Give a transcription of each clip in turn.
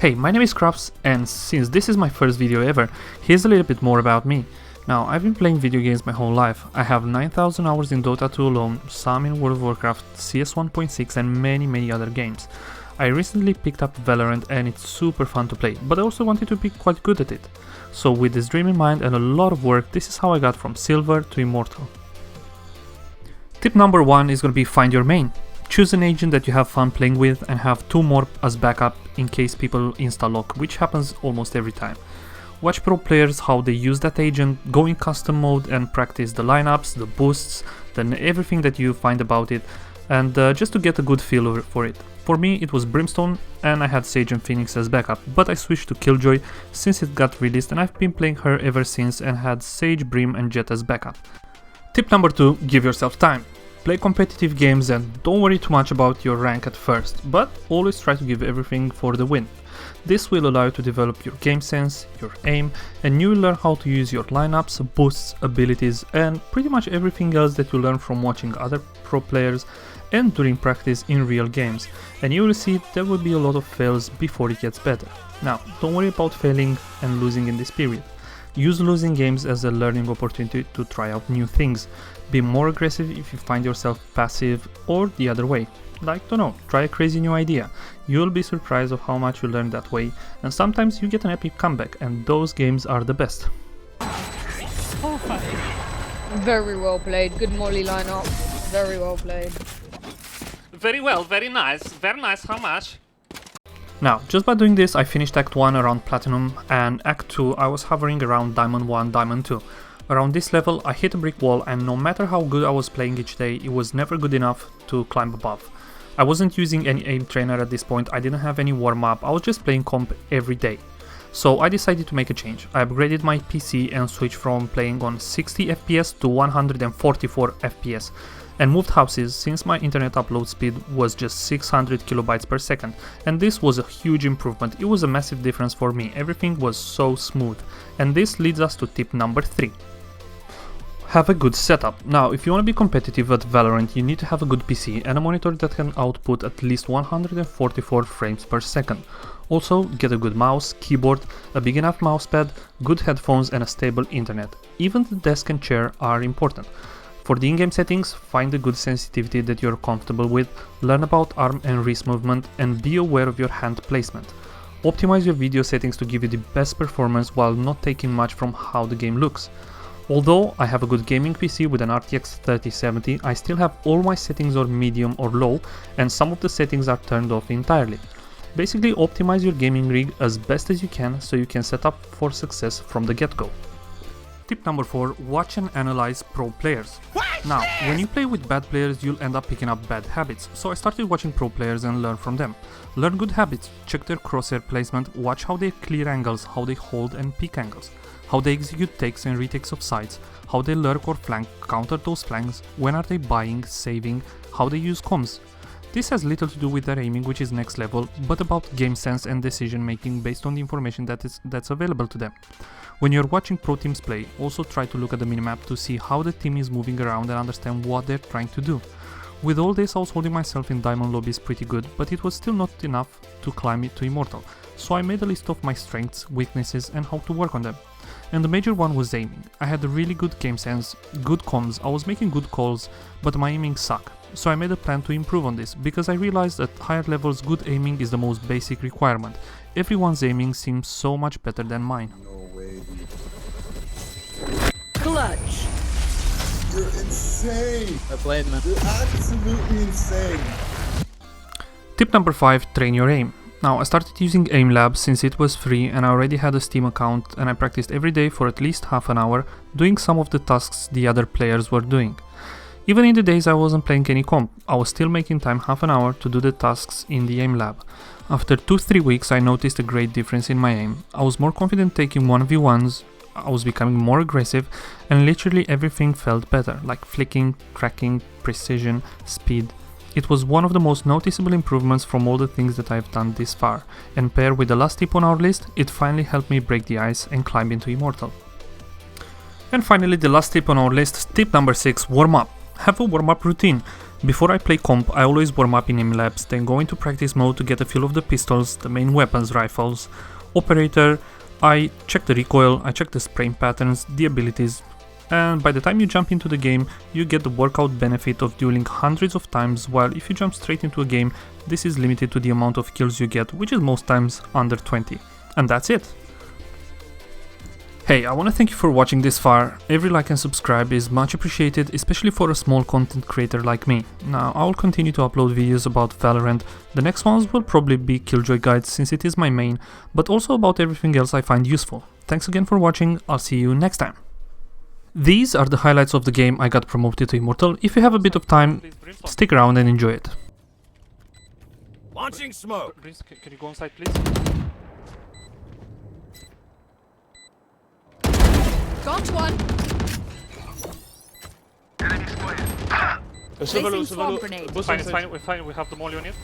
Hey, my name is Krabs, and since this is my first video ever, here's a little bit more about me. Now, I've been playing video games my whole life. I have 9,000 hours in Dota 2 alone, some in World of Warcraft, CS 1.6 and many other games. I recently picked up Valorant and it's super fun to play, but I also wanted to be quite good at it. So with this dream in mind and a lot of work, this is how I got from Silver to Immortal. Tip number 1 is gonna be find your main. Choose an agent that you have fun playing with and have 2 more as backup in case people insta-lock, which happens almost every time. Watch pro players how they use that agent, go in custom mode and practice the lineups, the boosts, then everything that you find about it, and just to get a good feel for it. For me it was Brimstone and I had Sage and Phoenix as backup, but I switched to Killjoy since it got released and I've been playing her ever since and had Sage, Brim and Jett as backup. Tip number 2, give yourself time. Play competitive games and don't worry too much about your rank at first, but always try to give everything for the win. This will allow you to develop your game sense, your aim, and you will learn how to use your lineups, boosts, abilities, and pretty much everything else that you learn from watching other pro players and during practice in real games, and you will see there will be a lot of fails before it gets better. Now, don't worry about failing and losing in this period. Use losing games as a learning opportunity to try out new things. Be more aggressive if you find yourself passive, or the other way. Like, don't know, try a crazy new idea. You'll be surprised of how much you learn that way, and sometimes you get an epic comeback, and those games are the best. Very well played, good molly lineup, very well played. Very well, very nice, how much? Now, just by doing this I finished Act 1 around Platinum, and Act 2 I was hovering around Diamond 1, Diamond 2. Around this level I hit a brick wall and no matter how good I was playing each day, it was never good enough to climb above. I wasn't using any aim trainer at this point, I didn't have any warm up, I was just playing comp every day. So I decided to make a change. I upgraded my PC and switched from playing on 60 FPS to 144 FPS. And moved houses since my internet upload speed was just 600 kilobytes per second, and this was a huge improvement. It was a massive difference for me, everything was so smooth. And this leads us to tip number 3. Have a good setup. Now, if you want to be competitive at Valorant, you need to have a good PC and a monitor that can output at least 144 frames per second. Also, get a good mouse, keyboard, a big enough mousepad, good headphones and a stable internet. Even the desk and chair are important. For the in-game settings, find a good sensitivity that you're comfortable with, learn about arm and wrist movement, and be aware of your hand placement. Optimize your video settings to give you the best performance while not taking much from how the game looks. Although I have a good gaming PC with an RTX 3070, I still have all my settings on medium or low, and some of the settings are turned off entirely. Basically, optimize your gaming rig as best as you can so you can set up for success from the get-go. Tip number 4, watch and analyze pro players. Now, when you play with bad players, you'll end up picking up bad habits, so I started watching pro players and learn from them. Learn good habits, check their crosshair placement, watch how they clear angles, how they hold and pick angles, how they execute takes and retakes of sides, how they lurk or flank, counter those flanks, when are they buying, saving, how they use comms. This has little to do with their aiming, which is next level, but about game sense and decision making based on the information that's available to them. When you're watching pro teams play, also try to look at the minimap to see how the team is moving around and understand what they're trying to do. With all this, I was holding myself in diamond lobbies pretty good, but it was still not enough to climb it to Immortal, so I made a list of my strengths, weaknesses and how to work on them. And the major one was aiming. I had a really good game sense, good comms, I was making good calls, but my aiming sucked. So I made a plan to improve on this, because I realized at higher levels good aiming is the most basic requirement. Everyone's aiming seems so much better than mine. Clutch! You're insane! I played, man. You're absolutely insane! Tip number 5, train your aim. Now, I started using Aim Lab since it was free and I already had a Steam account and I practiced every day for at least half an hour doing some of the tasks the other players were doing. Even in the days I wasn't playing any comp, I was still making time half an hour to do the tasks in the Aim Lab. After 2-3 weeks I noticed a great difference in my aim. I was more confident taking 1v1s, I was becoming more aggressive and literally everything felt better, like flicking, tracking, precision, speed. It was one of the most noticeable improvements from all the things that I've done this far, and paired with the last tip on our list, it finally helped me break the ice and climb into Immortal. And finally the last tip on our list, tip number 6, warm up. Have a warm up routine. Before I play comp, I always warm up in aim labs, then go into practice mode to get a feel of the pistols, the main weapons, rifles, operator, I check the recoil, I check the spraying patterns, the abilities, and by the time you jump into the game, you get the workout benefit of dueling hundreds of times, while if you jump straight into a game, this is limited to the amount of kills you get, which is most times under 20. And that's it. Hey, I want to thank you for watching this far. Every like and subscribe is much appreciated, especially for a small content creator like me. Now, I will continue to upload videos about Valorant. The next ones will probably be Killjoy guides since it is my main, but also about everything else I find useful. Thanks again for watching, I'll see you next time. These are the highlights of the game I got promoted to Immortal. If you have a bit of time, stick around and enjoy it. Launching smoke. Please, can you go inside, please? Got one. Placing swarm grenade. Fine, it's fine, we're fine, we have the molly on it.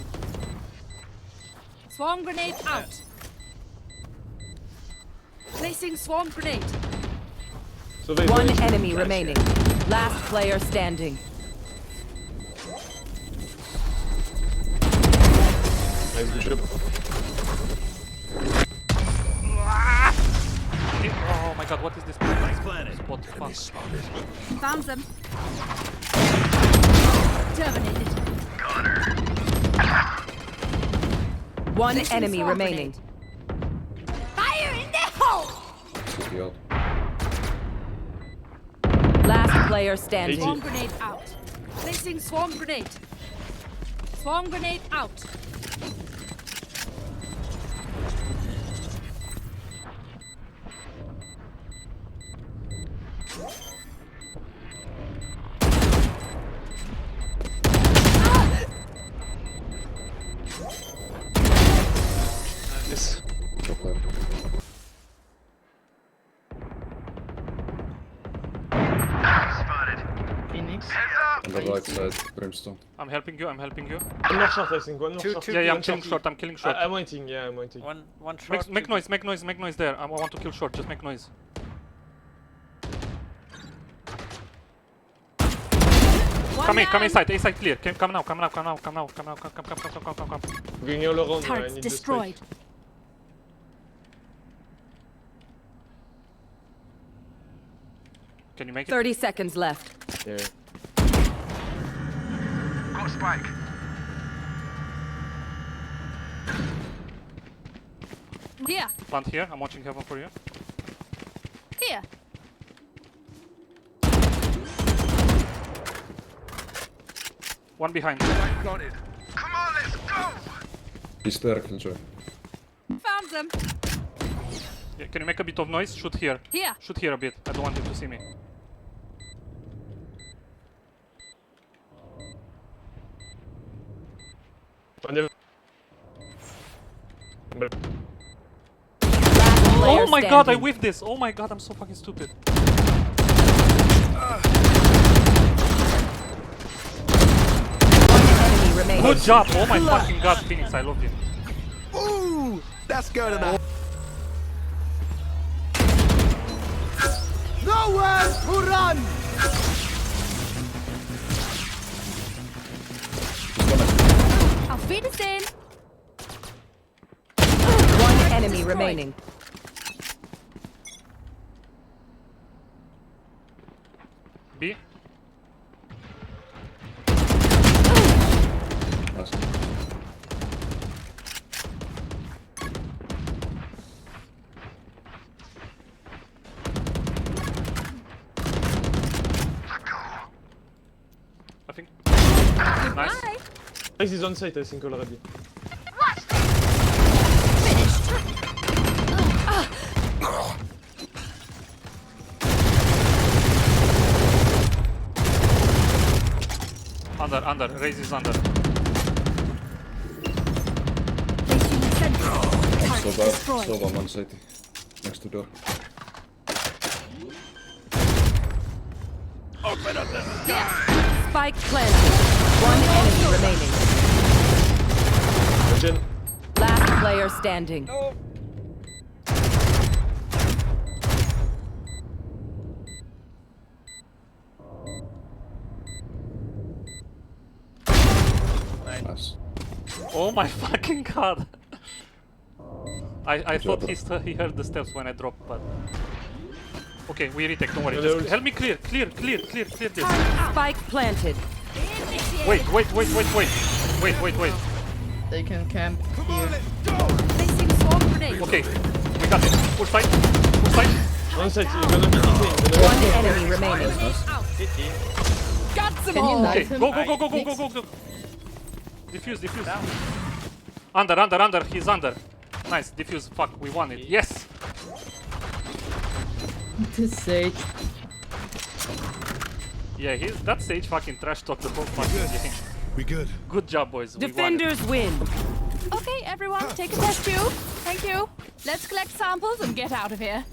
Swarm grenade out. Placing swarm grenade. One enemy remaining. Last player standing. Oh my god, what is this spot? Fuck. Found them. Terminated. One enemy swarm remaining. Fire in the hole! Last player standing. Swarm grenade out. Placing swarm grenade. Swarm grenade out. On the right side, Brimstone. I'm helping you. One more shot, I think. One more shot. Yeah, I'm killing short, I'm killing short. I'm waiting, yeah, I'm waiting. One shot. Make noise there. I want to kill short, just make noise. Come inside, A side clear. Come now. Going all around, I Turret need destroyed. Can you make it? 30 seconds left. Yeah. Got spike. Here. Plant here, I'm watching heaven for you. Here. One behind. Planted. Come on, let's go. He's there, Killjoy. Found them. Yeah, can you make a bit of noise? Shoot here. Here. Shoot here a bit. I don't want him to see me. Player Oh my god, I standing. whiffed this! Oh my god, I'm so fucking stupid. Enemy remaining. Good job! Oh my fucking god, Phoenix, I love you. Ooh, that's good enough. Nowhere to run. Auf Wiedersehen. One enemy remaining. B. Nice. I think. Nice. Bye. Raze is on site, I think, already. Under. Raze is under. Placing sentry. Turret Soba, destroyed. Soba, man city. Next to door. Spike planted. One enemy remaining. Legend. Last player standing. Oh my fucking god. I thought job, he heard the steps when I dropped, but... Okay, we retake, don't worry. No, Just no, help me clear this. Spike planted. Wait. They can camp here. Placing swarm grenade. Okay, we got it. Push side. On site, you're gonna be eating. One enemy remaining. Got some Can you all. knife Okay, him? go. Defuse. Under, he's under. Nice, defuse, fuck, we won it. Yes! This Sage. Yeah, that Sage fucking trash talked the whole fucking game. We good. Good job, boys. We won it. Defenders win. Okay, everyone, take a test tube. Thank you. Let's collect samples and get out of here.